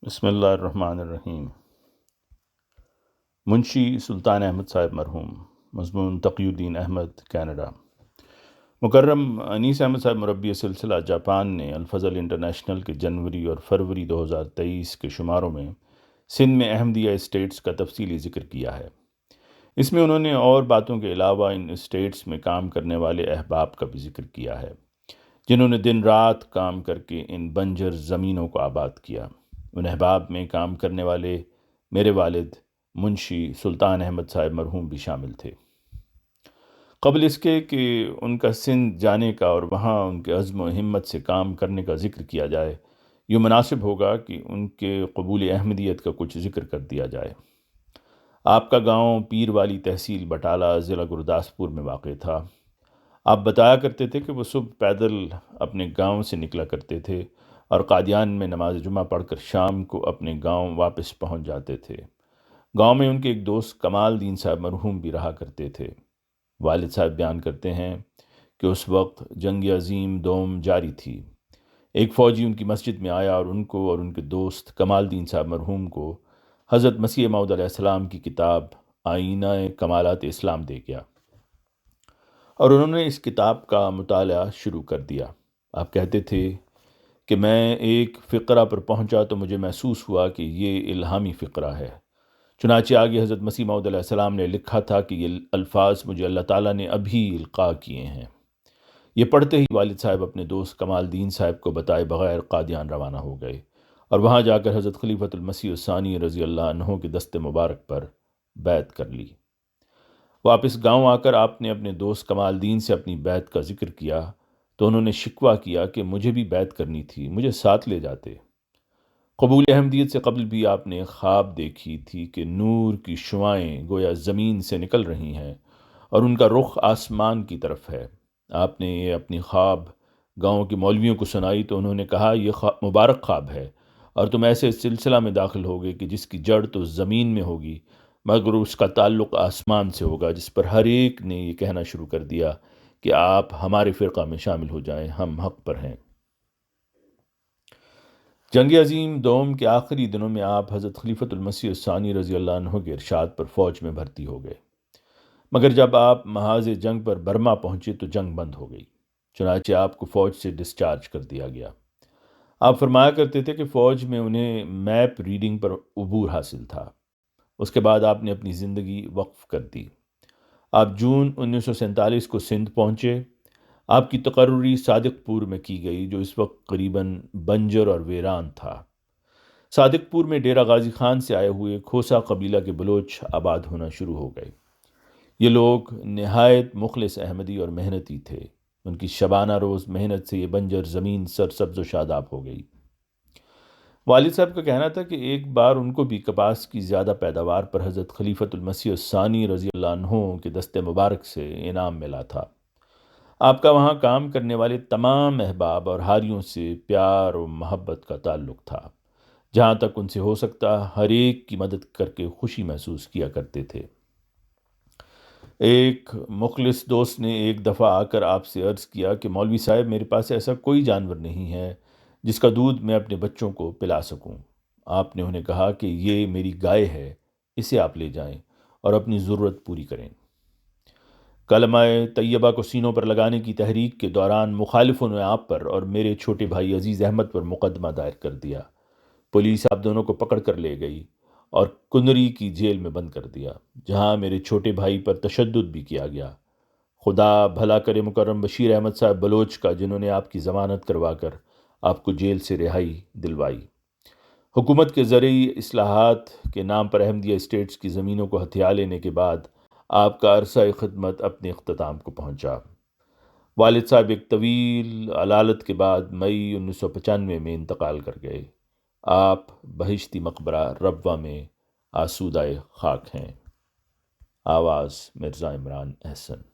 بسم اللہ الرحمن الرحیم۔ منشی سلطان احمد صاحب مرحوم، مضمون تقی الدین احمد، کینیڈا۔ مکرم انیس احمد صاحب مربی سلسلہ جاپان نے الفضل انٹرنیشنل کے جنوری اور فروری 2023 کے شماروں میں سندھ میں احمدیہ اسٹیٹس کا تفصیلی ذکر کیا ہے۔ اس میں انہوں نے اور باتوں کے علاوہ ان اسٹیٹس میں کام کرنے والے احباب کا بھی ذکر کیا ہے، جنہوں نے دن رات کام کر کے ان بنجر زمینوں کو آباد کیا۔ ان احباب میں کام کرنے والے میرے والد منشی سلطان احمد صاحب مرحوم بھی شامل تھے۔ قبل اس کے کہ ان کا سندھ جانے کا اور وہاں ان کے عزم و ہمت سے کام کرنے کا ذکر کیا جائے، یہ مناسب ہوگا کہ ان کے قبول احمدیت کا کچھ ذکر کر دیا جائے۔ آپ کا گاؤں پیر والی تحصیل بٹالہ، ضلع گرداسپور میں واقع تھا۔ آپ بتایا کرتے تھے کہ وہ صبح پیدل اپنے گاؤں سے نکلا کرتے تھے اور قادیان میں نماز جمعہ پڑھ کر شام کو اپنے گاؤں واپس پہنچ جاتے تھے۔ گاؤں میں ان کے ایک دوست کمال دین صاحب مرحوم بھی رہا کرتے تھے۔ والد صاحب بیان کرتے ہیں کہ اس وقت جنگ عظیم دوم جاری تھی۔ ایک فوجی ان کی مسجد میں آیا اور ان کو اور ان کے دوست کمال دین صاحب مرحوم کو حضرت مسیح موعود علیہ السلام کی کتاب آئینہ کمالات اسلام دے گیا، اور انہوں نے اس کتاب کا مطالعہ شروع کر دیا۔ آپ کہتے تھے کہ میں ایک فقرہ پر پہنچا تو مجھے محسوس ہوا کہ یہ الہامی فقرہ ہے۔ چنانچہ آگے حضرت مسیح موعود علیہ السلام نے لکھا تھا کہ یہ الفاظ مجھے اللہ تعالیٰ نے ابھی القاء کیے ہیں۔ یہ پڑھتے ہی والد صاحب اپنے دوست کمال دین صاحب کو بتائے بغیر قادیان روانہ ہو گئے اور وہاں جا کر حضرت خلیفۃ المسیح الثانی رضی اللہ عنہ کے دست مبارک پر بیعت کر لی۔ واپس گاؤں آ کر آپ نے اپنے دوست کمال دین سے اپنی بیعت کا ذکر کیا تو انہوں نے شکوہ کیا کہ مجھے بھی بیعت کرنی تھی، مجھے ساتھ لے جاتے۔ قبول احمدیت سے قبل بھی آپ نے خواب دیکھی تھی کہ نور کی شعاعیں گویا زمین سے نکل رہی ہیں اور ان کا رخ آسمان کی طرف ہے۔ آپ نے یہ اپنی خواب گاؤں کے مولویوں کو سنائی تو انہوں نے کہا یہ مبارک خواب ہے، اور تم ایسے سلسلہ میں داخل ہوگے کہ جس کی جڑ تو زمین میں ہوگی مگر اس کا تعلق آسمان سے ہوگا، جس پر ہر ایک نے یہ کہنا شروع کر دیا کہ آپ ہمارے فرقہ میں شامل ہو جائیں، ہم حق پر ہیں۔ جنگ عظیم دوم کے آخری دنوں میں آپ حضرت خلیفۃ المسیح الثانی رضی اللہ عنہ کے ارشاد پر فوج میں بھرتی ہو گئے، مگر جب آپ محاذ جنگ پر برما پہنچے تو جنگ بند ہو گئی، چنانچہ آپ کو فوج سے ڈسچارج کر دیا گیا۔ آپ فرمایا کرتے تھے کہ فوج میں انہیں میپ ریڈنگ پر عبور حاصل تھا۔ اس کے بعد آپ نے اپنی زندگی وقف کر دی۔ آپ جون 1947 کو سندھ پہنچے۔ آپ کی تقرری صادق پور میں کی گئی، جو اس وقت قریباً بنجر اور ویران تھا۔ صادق پور میں ڈیرہ غازی خان سے آئے ہوئے کھوسا قبیلہ کے بلوچ آباد ہونا شروع ہو گئے۔ یہ لوگ نہایت مخلص احمدی اور محنتی تھے۔ ان کی شبانہ روز محنت سے یہ بنجر زمین سرسبز و شاداب ہو گئی۔ والد صاحب کا کہنا تھا کہ ایک بار ان کو بھی کپاس کی زیادہ پیداوار پر حضرت خلیفۃ المسیح الثانی رضی اللہ عنہ کے دست مبارک سے انعام ملا تھا۔ آپ کا وہاں کام کرنے والے تمام احباب اور حاریوں سے پیار و محبت کا تعلق تھا۔ جہاں تک ان سے ہو سکتا ہر ایک کی مدد کر کے خوشی محسوس کیا کرتے تھے۔ ایک مخلص دوست نے ایک دفعہ آ کر آپ سے عرض کیا کہ مولوی صاحب، میرے پاس ایسا کوئی جانور نہیں ہے جس کا دودھ میں اپنے بچوں کو پلا سکوں۔ آپ نے انہیں کہا کہ یہ میری گائے ہے، اسے آپ لے جائیں اور اپنی ضرورت پوری کریں۔ کلمہ طیبہ کو سینوں پر لگانے کی تحریک کے دوران مخالفوں نے آپ پر اور میرے چھوٹے بھائی عزیز احمد پر مقدمہ دائر کر دیا۔ پولیس آپ دونوں کو پکڑ کر لے گئی اور کنری کی جیل میں بند کر دیا، جہاں میرے چھوٹے بھائی پر تشدد بھی کیا گیا۔ خدا بھلا کرے مکرم بشیر احمد صاحب بلوچ کا، جنہوں نے آپ کی ضمانت کروا کر آپ کو جیل سے رہائی دلوائی۔ حکومت کے زرعی اصلاحات کے نام پر احمدیہ اسٹیٹس کی زمینوں کو ہتھیا لینے کے بعد آپ کا عرصہ خدمت اپنے اختتام کو پہنچا۔ والد صاحب ایک طویل علالت کے بعد مئی 1995 میں انتقال کر گئے۔ آپ بہشتی مقبرہ ربوہ میں آسودہ خاک ہیں۔ آواز مرزا عمران احسن۔